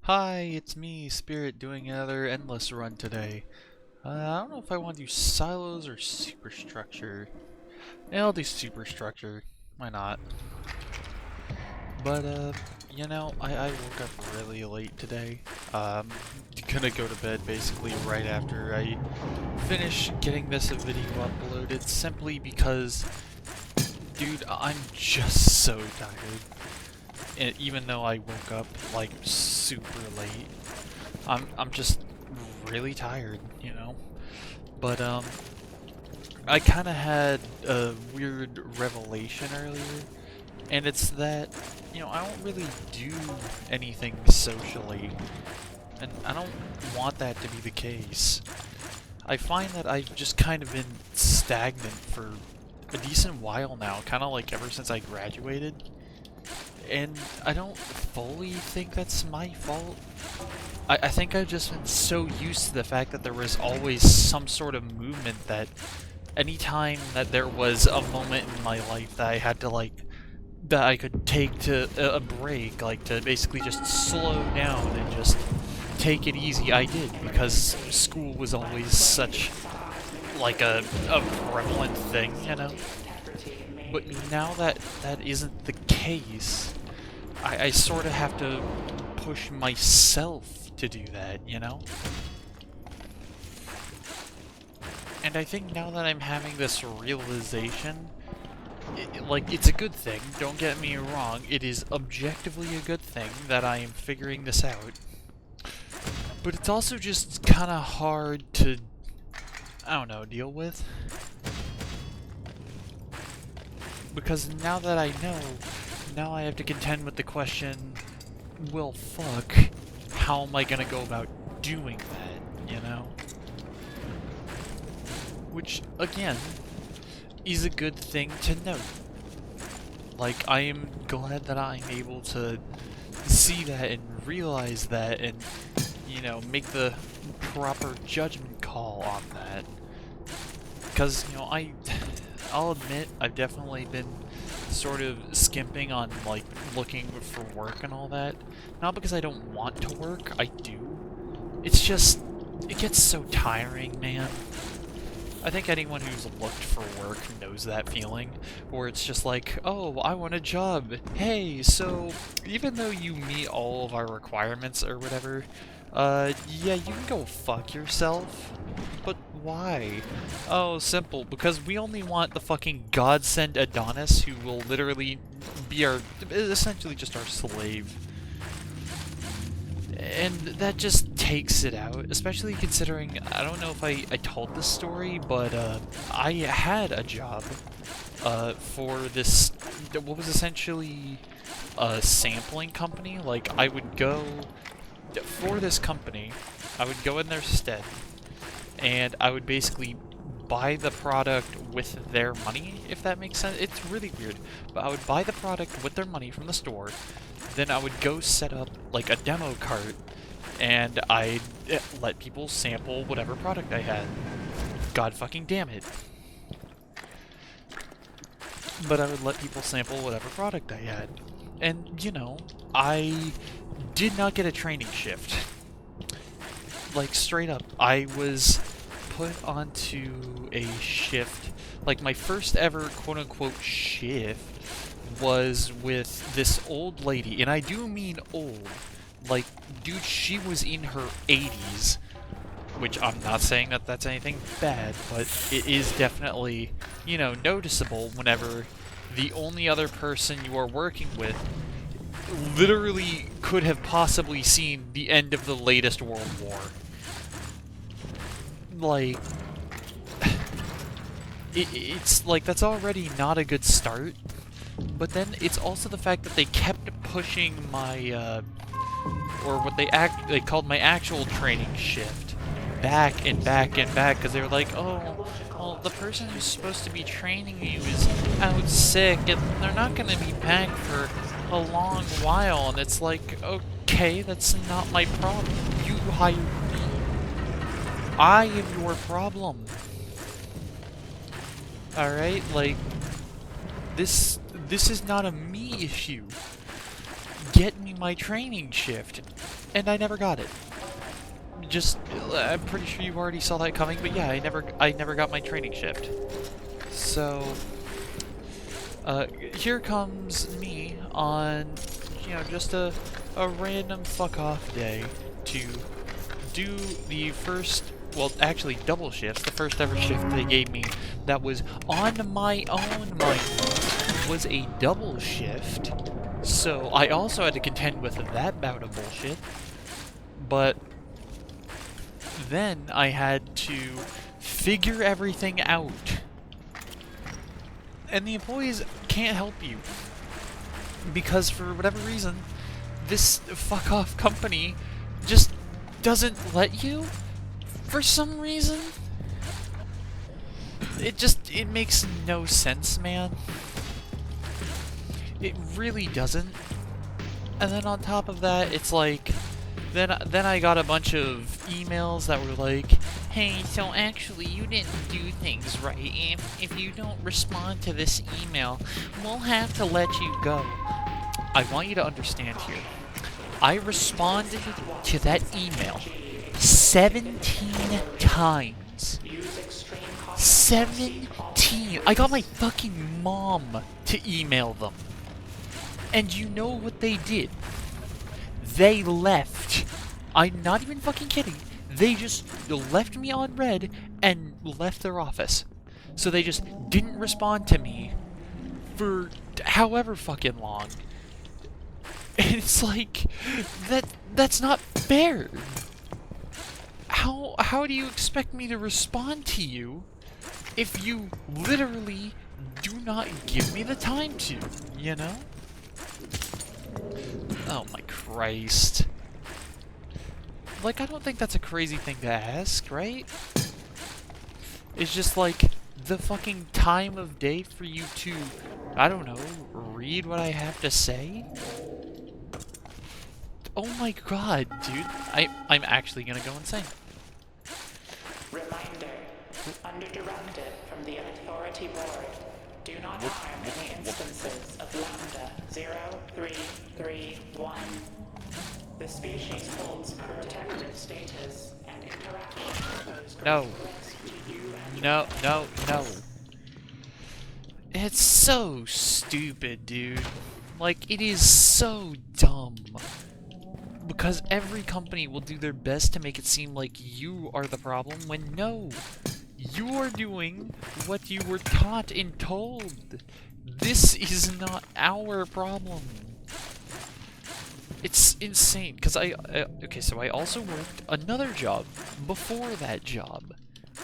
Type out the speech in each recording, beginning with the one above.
Hi, it's me, Spirit, doing another endless run today. I don't know if I want to do silos or superstructure. Yeah, I'll do superstructure. Why not? But, I woke up really late today. Gonna go to bed basically right after I finish getting this video uploaded, simply because, dude, I'm just so tired. And even though I woke up, like, super late. I'm just really tired, you know? But, I kinda had a weird revelation earlier, and it's that, I don't really do anything socially, and I don't want that to be the case. I find that I've just kind of been stagnant for a decent while now, kinda like ever since I graduated, and I don't fully think that's my fault. I think I've just been so used to the fact that there was always some sort of movement that anytime that there was a moment in my life that I had to, like, that I could take to a break, like to basically just slow down and just take it easy, I did, because school was always such, like, a prevalent thing, you know? But now that that isn't the case, I sort of have to push myself to do that, you know? And I think now that I'm having this realization, it's a good thing, don't get me wrong, it is objectively a good thing that I am figuring this out. But it's also just kind of hard to, I don't know, deal with. Because now that I know, now I have to contend with the question, well, fuck, how am I gonna go about doing that, you know? Which, again, is a good thing to note. Like, I am glad that I'm able to see that and realize that and, make the proper judgment call on that. Because, I'll admit, I've definitely been sort of skimping on, like, looking for work and all that. Not because I don't want to work, I do. It's just, it gets so tiring, man. I think anyone who's looked for work knows that feeling, where it's just like, oh, I want a job. Hey, so, even though you meet all of our requirements or whatever, yeah, you can go fuck yourself. But why? Oh, simple, because we only want the fucking godsend Adonis who will literally be essentially just our slave. And that just takes it out, especially considering, I don't know if I told this story, but I had a job for this, what was essentially a sampling company. Like, I would go, for this company, I would go in their stead, and I would basically buy the product with their money, if that makes sense. It's really weird, but I would buy the product with their money from the store, then I would go set up, like, a demo cart, and I'd let people sample whatever product I had. God fucking damn it. But I would let people sample whatever product I had. And, I did not get a training shift. Like, straight up, I was put onto a shift, like, my first ever quote-unquote shift was with this old lady, and I do mean old. Like, dude, she was in her 80s, which I'm not saying that that's anything bad, but it is definitely, noticeable whenever the only other person you are working with literally could have possibly seen the end of the latest World War. Like, it's like, that's already not a good start. But then it's also the fact that they kept pushing my, or what they called my actual training shift back and back and back, because they were like, oh, well, the person who's supposed to be training you is out sick, and they're not going to be back for a long while, and it's like, okay, that's not my problem. You hired me. I am your problem. Alright, like, this is not a me issue. Get me my training shift. and I never got it. Just, I'm pretty sure you already saw that coming, but yeah, I never got my training shift. So, here comes me on, you know, just a random fuck off day to do the first, well, actually double shifts. The first ever shift they gave me that was on my own, mind you, was a double shift. So I also had to contend with that bout of bullshit. But then I had to figure everything out. And the employees can't help you. Because for whatever reason, this fuck off company just doesn't let you? For some reason? It makes no sense, man. It really doesn't. And then on top of that, it's like, then I got a bunch of emails that were like, hey, so actually you didn't do things right. If you don't respond to this email, we'll have to let you go. I want you to understand here. I responded to that email 17 times. 17! I got my fucking mom to email them. And you know what they did? They left. I'm not even fucking kidding. They just left me on red and left their office. So they just didn't respond to me for however fucking long. And it's like, that's not fair. How do you expect me to respond to you if you literally do not give me the time to, you know? Oh my Christ. Like, I don't think that's a crazy thing to ask, right? It's just like the fucking time of day for you to, I don't know, read what I have to say? Oh my god, dude. I'm actually gonna go insane. Reminder, under directive from the Authority Board, do not harm any instances of Lambda 0331. The species holds protective status and interaction pose No. risk to you and No. It's so stupid, dude. Like, it is so dumb. Because every company will do their best to make it seem like you are the problem, when no, you are doing what you were taught and told. This is not our problem. It's insane, because okay, so I also worked another job before that job,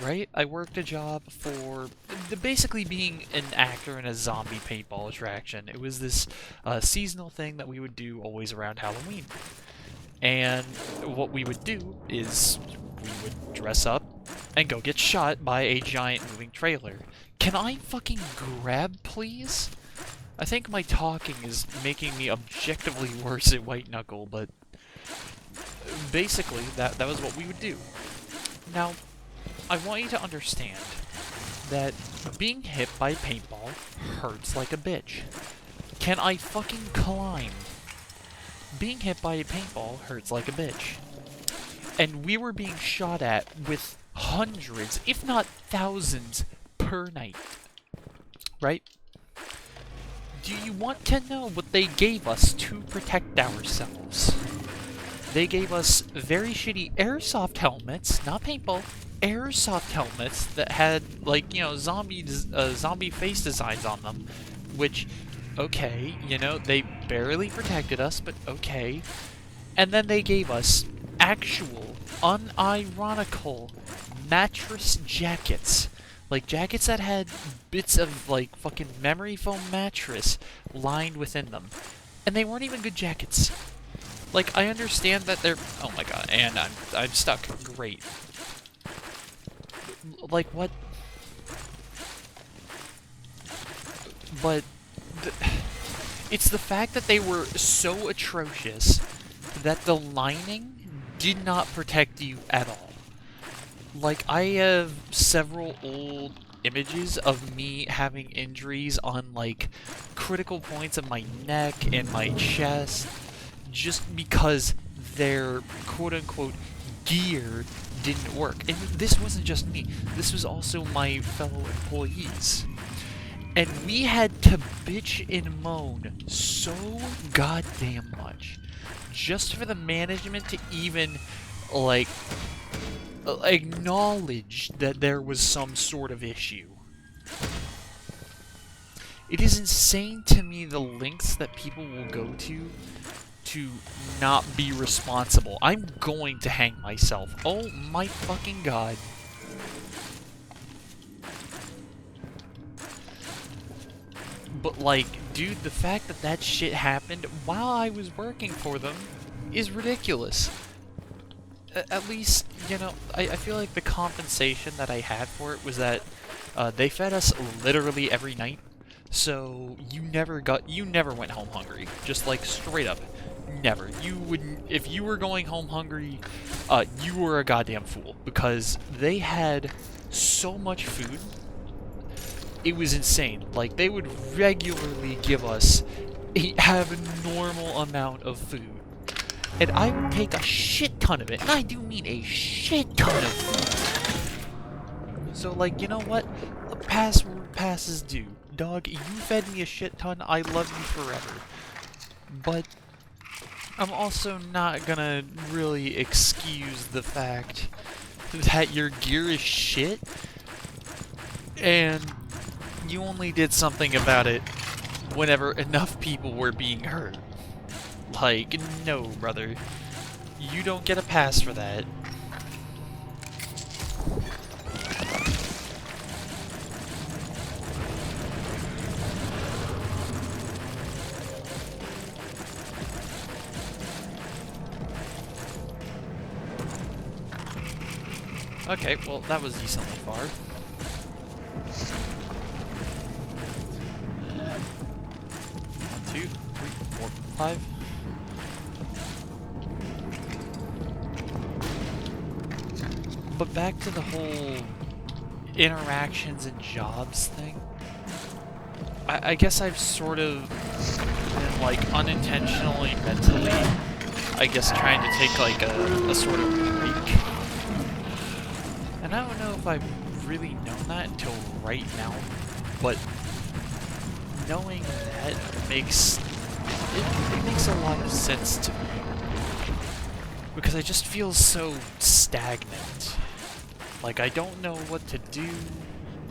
right? I worked a job for basically being an actor in a zombie paintball attraction. It was this seasonal thing that we would do always around Halloween. And what we would do is we would dress up and go get shot by a giant moving trailer. Can I fucking grab, please? I think my talking is making me objectively worse at White Knuckle, but basically that was what we would do. Now, I want you to understand that being hit by paintball hurts like a bitch. Can I fucking climb? Being hit by a paintball hurts like a bitch. And we were being shot at with hundreds, if not thousands, per night. Right? Do you want to know what they gave us to protect ourselves? They gave us very shitty airsoft helmets, not paintball, airsoft helmets that had, like, you know, zombie face designs on them, which, okay, you know, they barely protected us, but okay. And then they gave us actual, unironical mattress jackets. Like, jackets that had bits of, like, fucking memory foam mattress lined within them. And they weren't even good jackets. Like, I understand that they're... Oh my god, and I'm stuck. Great. Like, what? But... It's the fact that they were so atrocious that the lining did not protect you at all. Like, I have several old images of me having injuries on, like, critical points of my neck and my chest just because their quote-unquote gear didn't work. And this wasn't just me, this was also my fellow employees. And we had to bitch and moan so goddamn much just for the management to even, like, acknowledge that there was some sort of issue. It is insane to me the lengths that people will go to not be responsible. I'm going to hang myself. Oh my fucking god. But, like, dude, the fact that that shit happened while I was working for them is ridiculous. At least, you know, I feel like the compensation that I had for it was that they fed us literally every night. So you never went home hungry. Just, like, straight up. Never. You wouldn't, if you were going home hungry, you were a goddamn fool. Because they had so much food. It was insane. Like, they would regularly give us a abnormal amount of food. And I would take a shit ton of it. And I do mean a shit ton of food. So, like, you know what? A pass where pass is due. Dog, you fed me a shit ton. I love you forever. But I'm also not gonna really excuse the fact that your gear is shit. And you only did something about it whenever enough people were being hurt. Like, no, brother. You don't get a pass for that. Okay, well, that was decently far. 1, 2, 3, 4, 5. But back to the whole interactions and jobs thing. I guess I've sort of been, like, unintentionally, mentally, I guess, trying to take, like, a sort of break. And I don't know if I've really known that until right now, but knowing that makes a lot of sense to me. Because I just feel so stagnant. Like, I don't know what to do.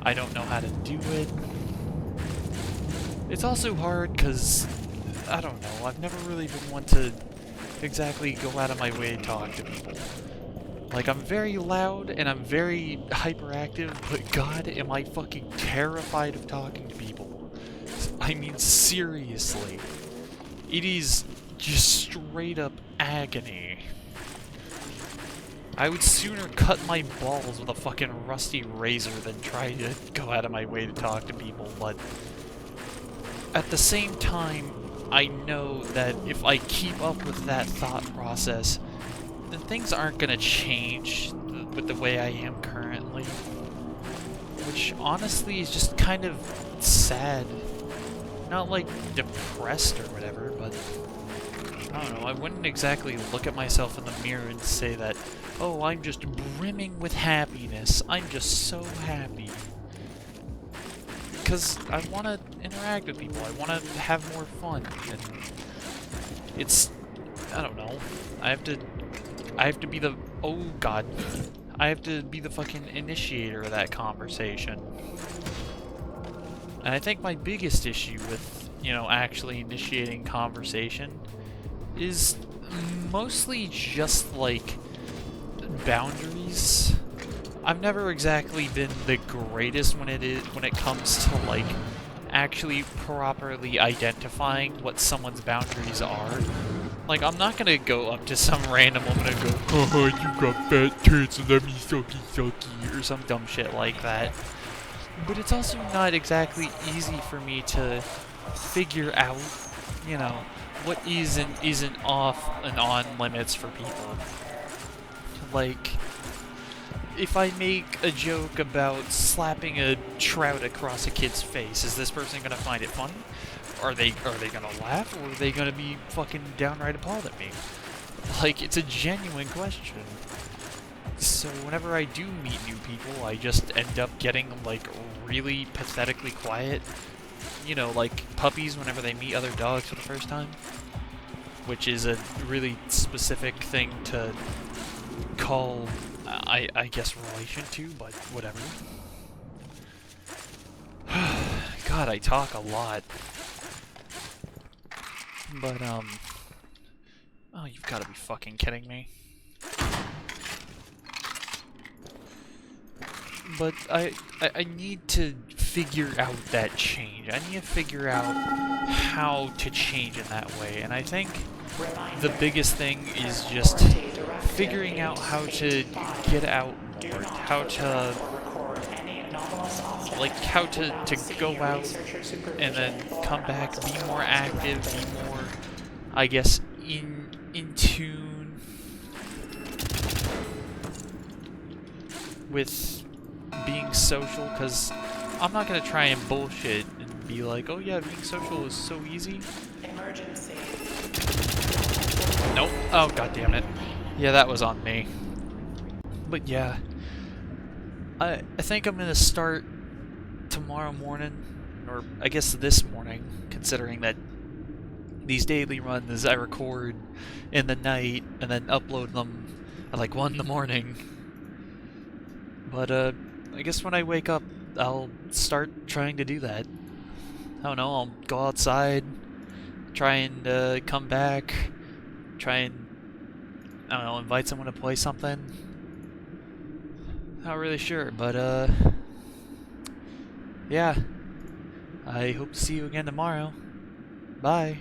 I don't know how to do it. It's also hard because, I don't know, I've never really been one to exactly go out of my way to talk to people. Like, I'm very loud and I'm very hyperactive, but god, am I fucking terrified of talking to people. I mean, seriously. It is just straight up agony. I would sooner cut my balls with a fucking rusty razor than try to go out of my way to talk to people, but at the same time, I know that if I keep up with that thought process, then things aren't gonna change with the way I am currently. Which honestly is just kind of sad. Not like depressed or whatever, but I don't know, I wouldn't exactly look at myself in the mirror and say that, oh, I'm just brimming with happiness. I'm just so happy. Because I want to interact with people. I want to have more fun. And it's, I don't know. I have to be the, oh god. I have to be the fucking initiator of that conversation. And I think my biggest issue with, you know, actually initiating conversation is mostly just, like, boundaries. I've never exactly been the greatest when it comes to, like, actually properly identifying what someone's boundaries are. Like, I'm not gonna go up to some random woman and go, oh, you got fat tits, let me sucky sucky, or some dumb shit like that. But it's also not exactly easy for me to figure out, you know, what is and isn't off and on limits for people. Like, if I make a joke about slapping a trout across a kid's face, is this person gonna find it funny? are they gonna laugh, or are they gonna be fucking downright appalled at me? Like, it's a genuine question. So whenever I do meet new people, I just end up getting, like, really pathetically quiet. You know, like puppies whenever they meet other dogs for the first time. Which is a really specific thing to call, I guess, relation to, but whatever. God, I talk a lot. But, oh, you've got to be fucking kidding me. But I need to figure out that change. I need to figure out how to change in that way. And I think the biggest thing is just figuring out how to get out more. How to, like, how to go out and then come back, be more active, be more, I guess, in tune with being social, because I'm not gonna try and bullshit and be like, oh yeah, being social is so easy. Emergency. Nope. Oh, god damn it. Yeah, that was on me. But yeah, I think I'm gonna start tomorrow morning, or I guess this morning, considering that these daily runs I record in the night and then upload them at like 1 in the morning. But I guess when I wake up, I'll start trying to do that. I don't know, I'll go outside, try and come back, try and, I don't know, invite someone to play something. Not really sure, but yeah. I hope to see you again tomorrow. Bye.